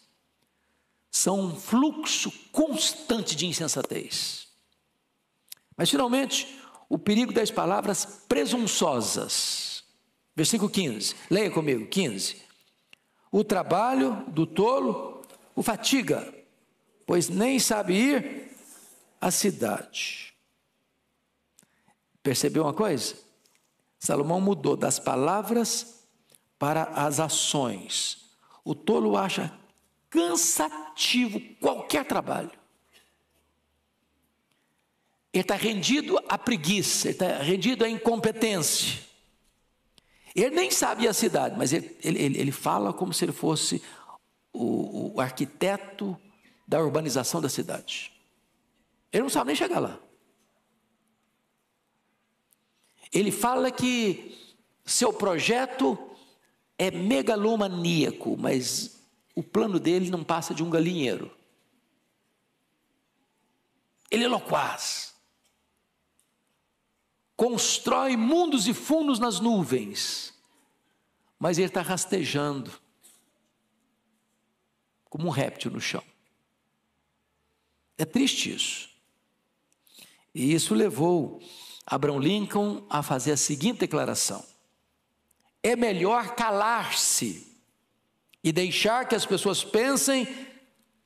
são um fluxo constante de insensatez. Mas finalmente, o perigo das palavras presunçosas. Versículo 15, leia comigo, 15. O trabalho do tolo o fatiga, pois nem sabe ir à cidade. Percebeu uma coisa? Salomão mudou das palavras para as ações. O tolo acha cansativo qualquer trabalho. Ele está rendido à preguiça, ele está rendido à incompetência. Ele nem sabe a cidade, mas ele fala como se ele fosse o arquiteto da urbanização da cidade. Ele não sabe nem chegar lá. Ele fala que seu projeto é megalomaníaco, mas o plano dele não passa de um galinheiro. Ele é loquaz. Constrói mundos e fundos nas nuvens, mas ele está rastejando como um réptil no chão. É triste isso. E isso levou Abraham Lincoln a fazer a seguinte declaração: é melhor calar-se e deixar que as pessoas pensem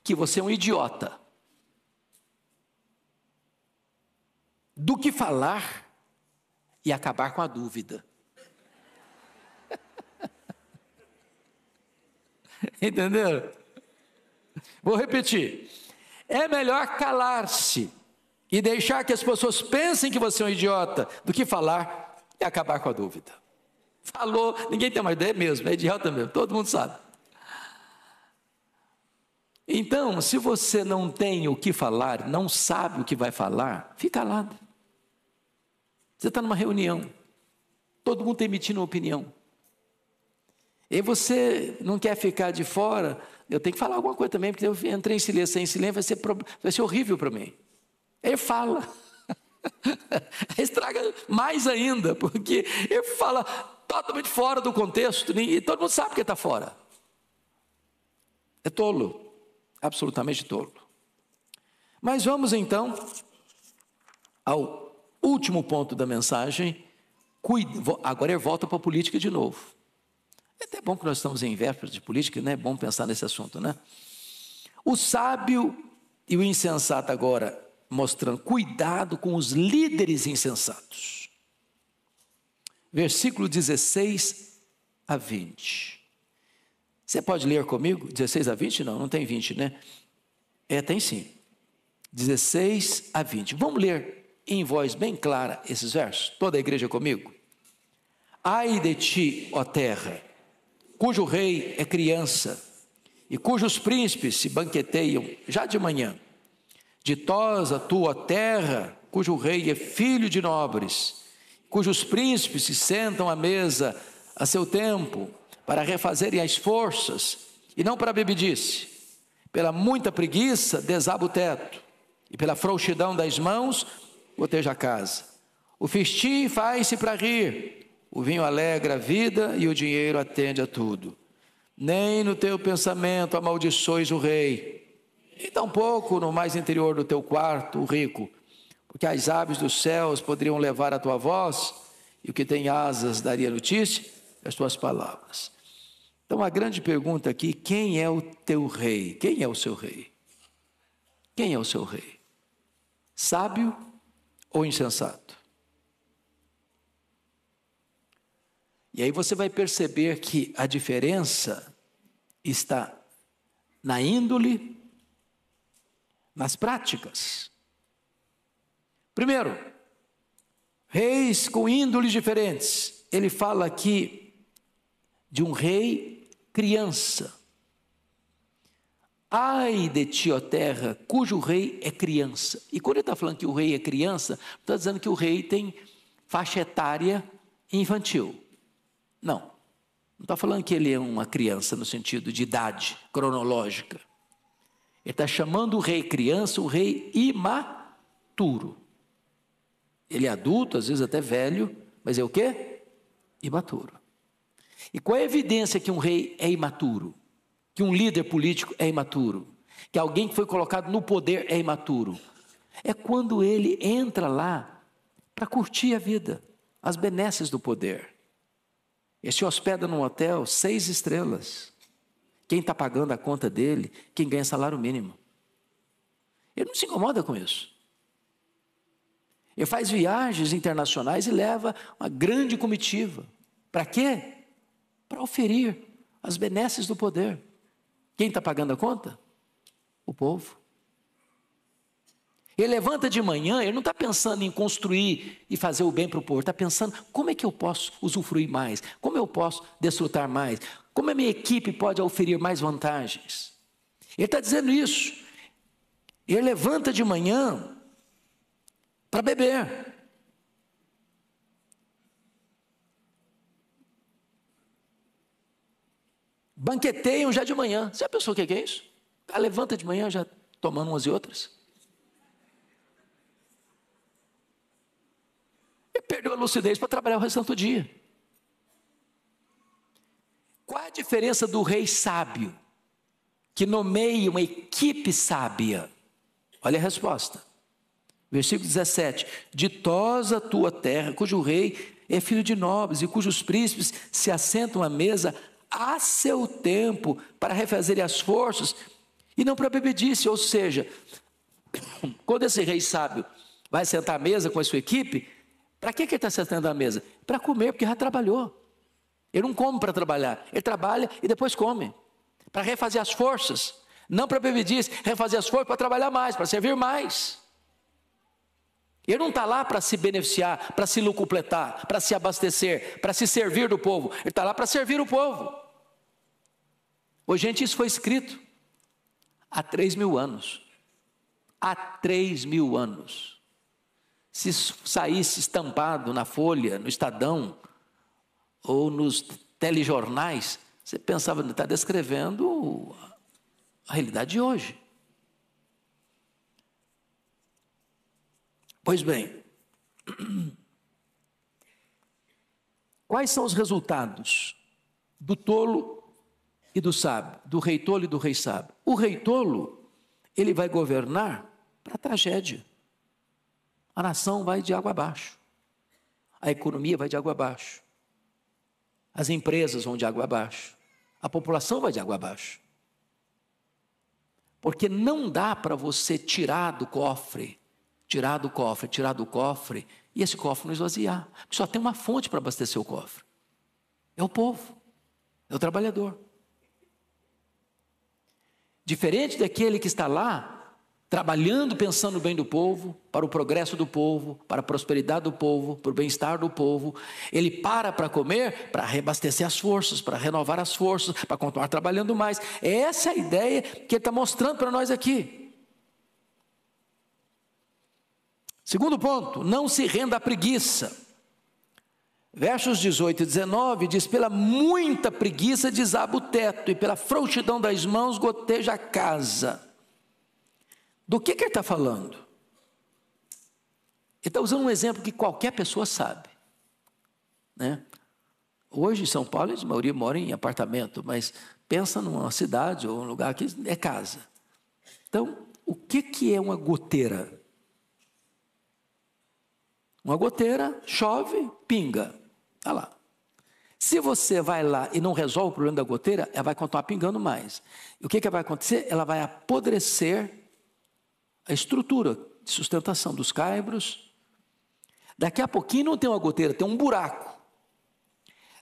que você é um idiota, do que falar e acabar com a dúvida. Entenderam? Vou repetir. É melhor calar-se e deixar que as pessoas pensem que você é um idiota, do que falar e acabar com a dúvida. Falou, ninguém tem mais ideia mesmo, é idiota mesmo, todo mundo sabe. Então, se você não tem o que falar, não sabe o que vai falar, fica calado. Você está numa reunião, todo mundo está emitindo uma opinião. E você não quer ficar de fora, eu tenho que falar alguma coisa também, porque eu entrei em silêncio, sem silêncio vai ser horrível para mim. Ele fala, estraga mais ainda, porque ele fala totalmente fora do contexto, e todo mundo sabe que ele está fora. É tolo, absolutamente tolo. Mas vamos então ao último ponto da mensagem. Agora ele volta para a política de novo. É até bom que nós estamos em véspera de política, né? É bom pensar nesse assunto, né? O sábio e o insensato agora mostrando cuidado com os líderes insensatos. Versículo 16 a 20. Você pode ler comigo? 16 a 20? Não tem 20, né? Tem sim. 16 a 20. Vamos ler em voz bem clara esses versos? Toda a igreja comigo? Ai de ti, ó terra, cujo rei é criança, e cujos príncipes se banqueteiam já de manhã. Ditosa tua terra, cujo rei é filho de nobres, cujos príncipes se sentam à mesa a seu tempo, para refazerem as forças, e não para bebedice. Pela muita preguiça, desaba o teto, e pela frouxidão das mãos, goteja a casa. O festim faz-se para rir, o vinho alegra a vida, e o dinheiro atende a tudo. Nem no teu pensamento amaldiçoes o rei, e tampouco no mais interior do teu quarto o rico, porque as aves dos céus poderiam levar a tua voz, e o que tem asas daria notícia das tuas palavras. Então a grande pergunta aqui: quem é o teu rei? Quem é o seu rei? Quem é o seu rei? Sábio ou insensato? E aí você vai perceber que a diferença está na índole, nas práticas. Primeiro, reis com índoles diferentes. Ele fala aqui de um rei criança. Ai de ti, ó terra, cujo rei é criança. E quando ele está falando que o rei é criança, está dizendo que o rei tem faixa etária infantil. Não está falando que ele é uma criança no sentido de idade cronológica. Ele está chamando o rei criança, o rei imaturo. Ele é adulto, às vezes até velho, mas é o quê? Imaturo. E qual é a evidência que um rei é imaturo? Que um líder político é imaturo? Que alguém que foi colocado no poder é imaturo? É quando ele entra lá para curtir a vida, as benesses do poder. Ele se hospeda num hotel 6 estrelas. Quem está pagando a conta dele? Quem ganha salário mínimo. Ele não se incomoda com isso. Ele faz viagens internacionais e leva uma grande comitiva. Para quê? Para oferir as benesses do poder. Quem está pagando a conta? O povo. Ele levanta de manhã, ele não está pensando em construir e fazer o bem para o povo. Ele está pensando, como é que eu posso usufruir mais? Como eu posso desfrutar mais? Como a minha equipe pode oferir mais vantagens? Ele está dizendo isso. Ele levanta de manhã para beber. Banqueteiam já de manhã. Você já pensou o que é isso? O cara levanta de manhã já tomando umas e outras. Ele perdeu a lucidez para trabalhar o restante do dia. Qual é a diferença do rei sábio, que nomeia uma equipe sábia? Olha a resposta. Versículo 17. Ditosa a tua terra, cujo rei é filho de nobres, e cujos príncipes se assentam à mesa a seu tempo, para refazerem as forças, e não para bebedice. Ou seja, quando esse rei sábio vai sentar à mesa com a sua equipe, para que ele está sentando à mesa? Para comer, porque já trabalhou. Ele não come para trabalhar, ele trabalha e depois come, para refazer as forças, não para bebedice, refazer as forças para trabalhar mais, para servir mais. Ele não está lá para se beneficiar, para se lucupletar, para se abastecer, para se servir do povo. Ele está lá para servir o povo. Ô, gente, isso foi escrito há 3.000 anos. Há 3.000 anos. Se saísse estampado na Folha, no Estadão, ou nos telejornais, você pensava, está descrevendo a realidade de hoje. Pois bem, quais são os resultados do tolo e do sábio, do rei tolo e do rei sábio? O rei tolo, ele vai governar para a tragédia. A nação vai de água abaixo, a economia vai de água abaixo, as empresas vão de água abaixo, a população vai de água abaixo. Porque não dá para você tirar do cofre, e esse cofre não esvaziar. Só tem uma fonte para abastecer o cofre. É o povo, é o trabalhador. Diferente daquele que está lá, trabalhando, pensando no bem do povo, para o progresso do povo, para a prosperidade do povo, para o bem-estar do povo. Ele para comer, para reabastecer as forças, para renovar as forças, para continuar trabalhando mais. Essa é a ideia que ele está mostrando para nós aqui. Segundo ponto, não se renda à preguiça. Versos 18 e 19 diz: pela muita preguiça desaba o teto, e pela frouxidão das mãos goteja a casa. Do que ele está falando? Ele está usando um exemplo que qualquer pessoa sabe, né? Hoje em São Paulo, a maioria mora em apartamento, mas pensa numa cidade ou um lugar que é casa. Então, o que é uma goteira? Uma goteira, chove, pinga. Olha lá. Se você vai lá e não resolve o problema da goteira, ela vai continuar pingando mais. E o que vai acontecer? Ela vai apodrecer a estrutura de sustentação dos caibros. Daqui a pouquinho não tem uma goteira, tem um buraco.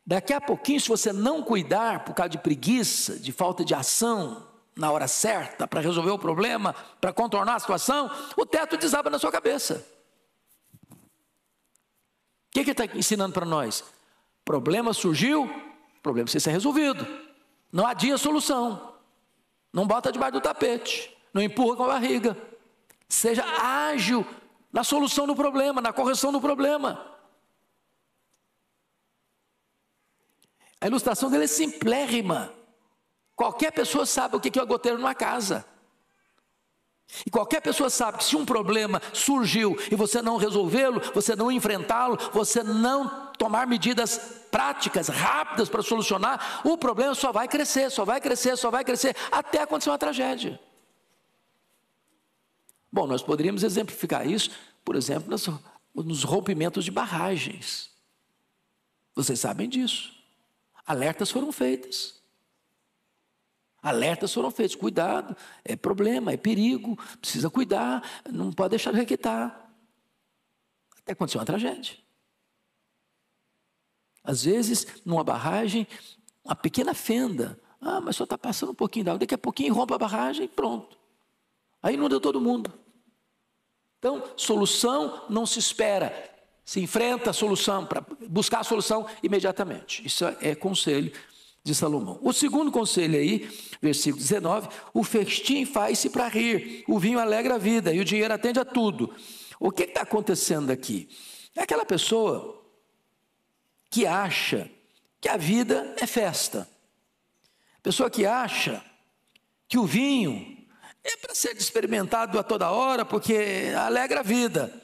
Daqui a pouquinho, se você não cuidar, por causa de preguiça, de falta de ação na hora certa, para resolver o problema, para contornar a situação, o teto desaba na sua cabeça. O que ele está ensinando para nós? Problema surgiu, problema precisa ser resolvido. Não adia solução. Não bota debaixo do tapete. Não empurra com a barriga. Seja ágil na solução do problema, na correção do problema. A ilustração dele é simplérrima. Qualquer pessoa sabe o que é uma goteira numa casa. E qualquer pessoa sabe que se um problema surgiu e você não resolvê-lo, você não enfrentá-lo, você não tomar medidas práticas, rápidas para solucionar, o problema só vai crescer, só vai crescer, só vai crescer, até acontecer uma tragédia. Bom, nós poderíamos exemplificar isso, por exemplo, nos rompimentos de barragens. Vocês sabem disso. Alertas foram feitas. Alertas foram feitos, cuidado, é problema, é perigo, precisa cuidar, não pode deixar de requentar. Até acontecer uma tragédia. Às vezes, numa barragem, uma pequena fenda, mas só está passando um pouquinho d'água, daqui a pouquinho rompe a barragem e pronto. Aí inunda todo mundo. Então, solução não se espera, se enfrenta a solução, para buscar a solução imediatamente. Isso é conselho de Salomão. O segundo conselho aí, versículo 19, o festim faz-se para rir, o vinho alegra a vida e o dinheiro atende a tudo. O que está acontecendo aqui? É aquela pessoa que acha que a vida é festa. Pessoa que acha que o vinho é para ser experimentado a toda hora, porque alegra a vida.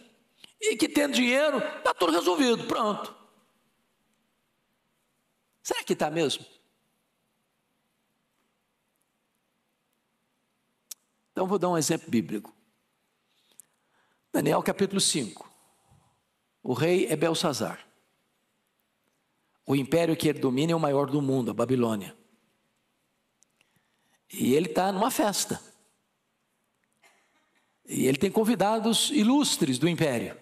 E que tendo dinheiro, está tudo resolvido, pronto. Será que está mesmo? Então, vou dar um exemplo bíblico. Daniel capítulo 5. O rei é Belsazar. O império que ele domina é o maior do mundo, a Babilônia. E ele está numa festa. E ele tem convidados ilustres do império.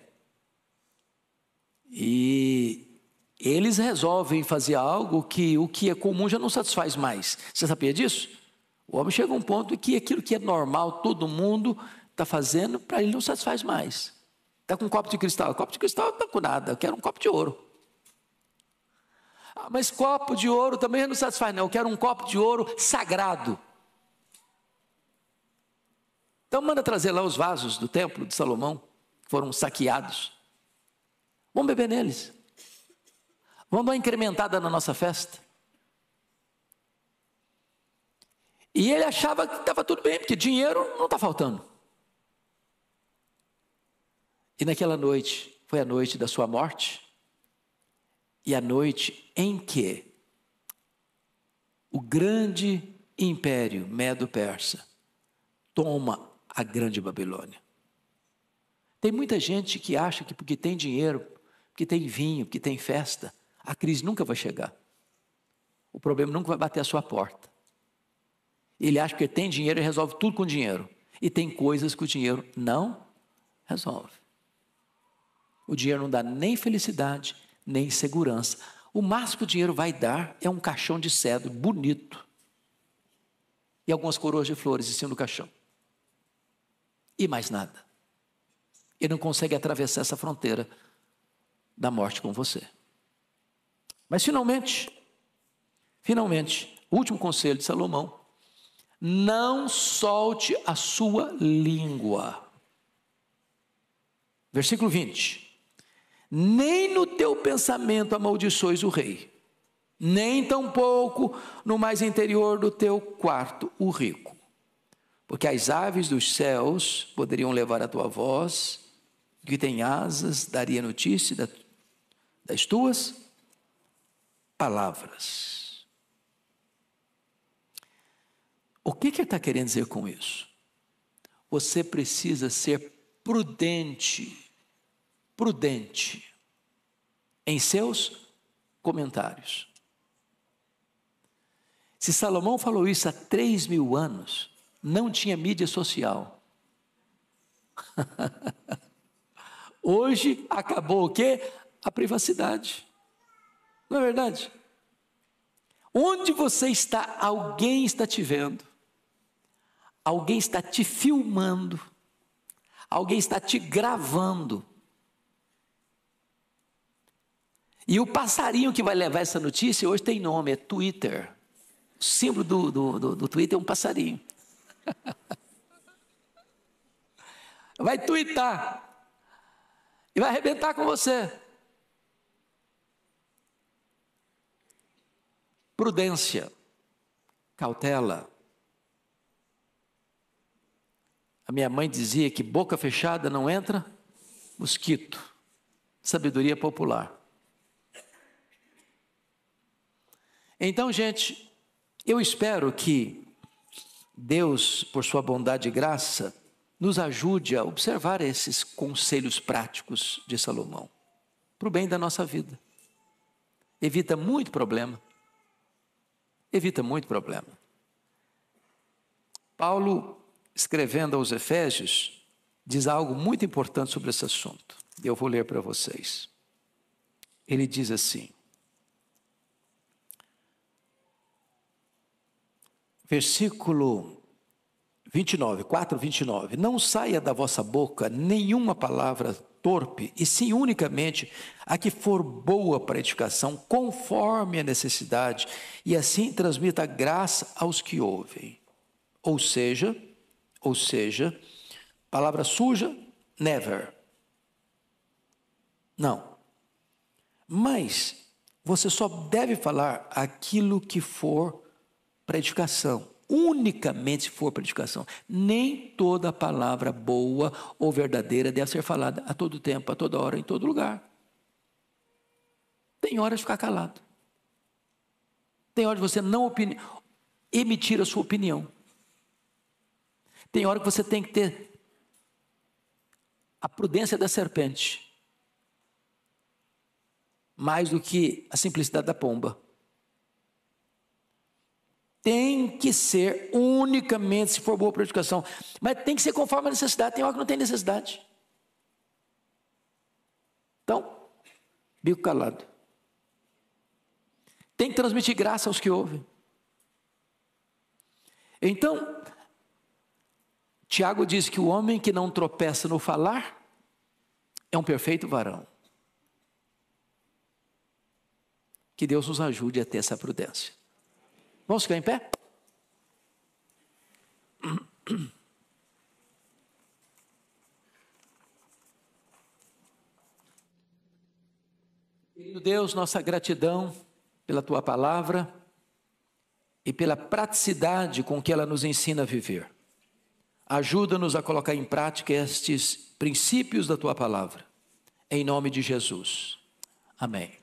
E eles resolvem fazer algo que o que é comum já não satisfaz mais. Você sabia disso? O homem chega a um ponto em que aquilo que é normal, todo mundo está fazendo, para ele não satisfaz mais. Está com um copo de cristal. O copo de cristal não está com nada, eu quero um copo de ouro. Mas copo de ouro também não satisfaz, não. Eu quero um copo de ouro sagrado. Então manda trazer lá os vasos do templo de Salomão, que foram saqueados. Vamos beber neles. Vamos dar uma incrementada na nossa festa. E ele achava que estava tudo bem, porque dinheiro não está faltando. E naquela noite, foi a noite da sua morte, e a noite em que o grande império Medo-Persa toma a grande Babilônia. Tem muita gente que acha que porque tem dinheiro, porque tem vinho, porque tem festa, a crise nunca vai chegar. O problema nunca vai bater a sua porta. Ele acha que tem dinheiro e resolve tudo com dinheiro. E tem coisas que o dinheiro não resolve. O dinheiro não dá nem felicidade, nem segurança. O máximo que o dinheiro vai dar é um caixão de cedro bonito. E algumas coroas de flores em cima do caixão. E mais nada. Ele não consegue atravessar essa fronteira da morte com você. Mas finalmente, o último conselho de Salomão: não solte a sua língua. Versículo 20. nem no teu pensamento amaldiçoes o rei, nem tampouco no mais interior do teu quarto o rico, porque as aves dos céus poderiam levar a tua voz, que tem asas daria notícia das tuas palavras. O que ele está querendo dizer com isso? Você precisa ser prudente em seus comentários. Se Salomão falou isso há 3.000 anos, não tinha mídia social. Hoje acabou o quê? A privacidade. Não é verdade? Onde você está, alguém está te vendo. Alguém está te filmando. Alguém está te gravando. E o passarinho que vai levar essa notícia hoje tem nome, é Twitter. O símbolo do Twitter é um passarinho. Vai tweetar. E vai arrebentar com você. Prudência. Cautela. A minha mãe dizia que boca fechada não entra mosquito. Sabedoria popular. Então, gente, eu espero que Deus, por sua bondade e graça, nos ajude a observar esses conselhos práticos de Salomão, para o bem da nossa vida. Evita muito problema. Evita muito problema. Paulo, escrevendo aos Efésios, diz algo muito importante sobre esse assunto. Eu vou ler para vocês. Ele diz assim, versículo 29, 4:29, não saia da vossa boca nenhuma palavra torpe, e sim unicamente a que for boa para edificação, conforme a necessidade, e assim transmita graça aos que ouvem. Ou seja, palavra suja, never. Não. Mas você só deve falar aquilo que for para edificação. Unicamente se for para edificação. Nem toda palavra boa ou verdadeira deve ser falada a todo tempo, a toda hora, em todo lugar. Tem hora de ficar calado. Tem hora de você não emitir a sua opinião. Tem hora que você tem que ter a prudência da serpente, mais do que a simplicidade da pomba. Tem que ser unicamente se for boa para a educação. Mas tem que ser conforme a necessidade. Tem hora que não tem necessidade. Então, bico calado. Tem que transmitir graça aos que ouvem. Então, Tiago diz que o homem que não tropeça no falar é um perfeito varão. Que Deus nos ajude a ter essa prudência. Vamos ficar em pé? Querido Deus, nossa gratidão pela Tua palavra e pela praticidade com que ela nos ensina a viver. Ajuda-nos a colocar em prática estes princípios da Tua palavra. Em nome de Jesus. Amém.